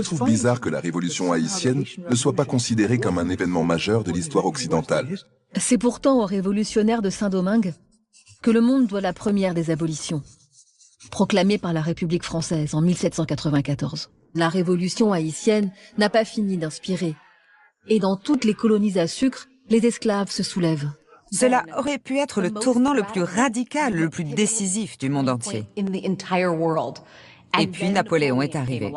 Je trouve bizarre que la révolution haïtienne ne soit pas considérée comme un événement majeur de l'histoire occidentale. C'est pourtant aux révolutionnaires de Saint-Domingue que le monde doit la première des abolitions, proclamée par la République française en 1794. La révolution haïtienne n'a pas fini d'inspirer. Et dans toutes les colonies à sucre, les esclaves se soulèvent. Cela aurait pu être le tournant le plus radical, le plus décisif du monde entier. Et puis Napoléon est arrivé.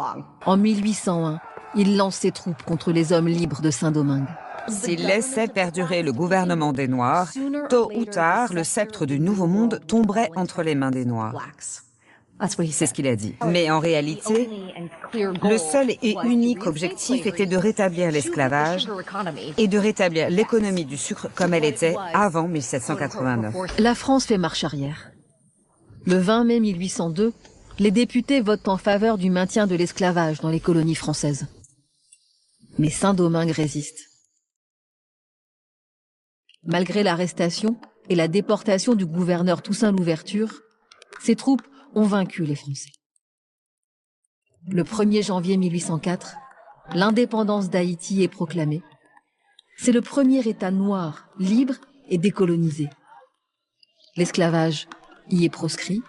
En 1801, il lance ses troupes contre les hommes libres de Saint-Domingue. S'il laissait perdurer le gouvernement des Noirs, tôt ou tard, le sceptre du Nouveau Monde tomberait entre les mains des Noirs. C'est ce qu'il a dit. Mais en réalité, le seul et unique objectif était de rétablir l'esclavage et de rétablir l'économie du sucre comme elle était avant 1789. La France fait marche arrière. Le 20 mai 1802, les députés votent en faveur du maintien de l'esclavage dans les colonies françaises. Mais Saint-Domingue résiste. Malgré l'arrestation et la déportation du gouverneur Toussaint Louverture, ses troupes ont vaincu les Français. Le 1er janvier 1804, l'indépendance d'Haïti est proclamée. C'est le premier État noir, libre et décolonisé. L'esclavage y est proscrit.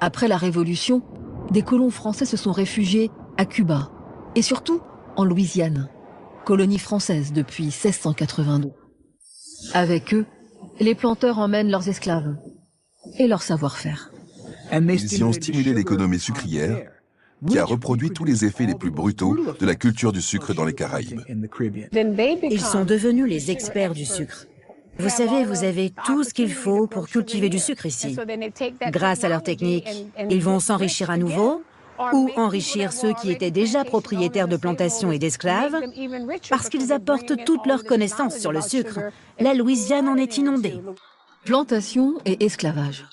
Après la Révolution, des colons français se sont réfugiés à Cuba et surtout en Louisiane, colonie française depuis 1682. Avec eux, les planteurs emmènent leurs esclaves et leur savoir-faire. Ils y ont stimulé l'économie sucrière, qui a reproduit tous les effets les plus brutaux de la culture du sucre dans les Caraïbes. Ils sont devenus les experts du sucre. Vous savez, vous avez tout ce qu'il faut pour cultiver du sucre ici. Grâce à leur technique, ils vont s'enrichir à nouveau ou enrichir ceux qui étaient déjà propriétaires de plantations et d'esclaves parce qu'ils apportent toutes leurs connaissances sur le sucre. La Louisiane en est inondée. Plantation et esclavage.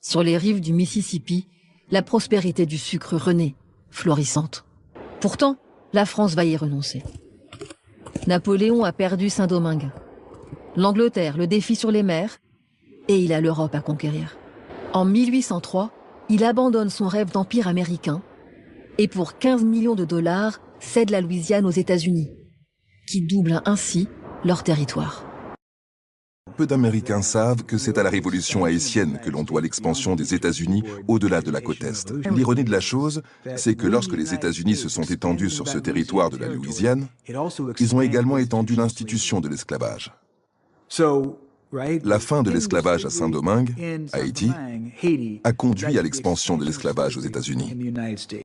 Sur les rives du Mississippi, la prospérité du sucre renaît, florissante. Pourtant, la France va y renoncer. Napoléon a perdu Saint-Domingue. L'Angleterre le défie sur les mers et il a l'Europe à conquérir. En 1803, il abandonne son rêve d'empire américain et pour 15 millions de dollars cède la Louisiane aux États-Unis, qui doublent ainsi leur territoire. Peu d'Américains savent que c'est à la révolution haïtienne que l'on doit l'expansion des États-Unis au-delà de la côte Est. L'ironie de la chose, c'est que lorsque les États-Unis se sont étendus sur ce territoire de la Louisiane, ils ont également étendu l'institution de l'esclavage. La fin de l'esclavage à Saint-Domingue, Haïti, a conduit à l'expansion de l'esclavage aux États-Unis.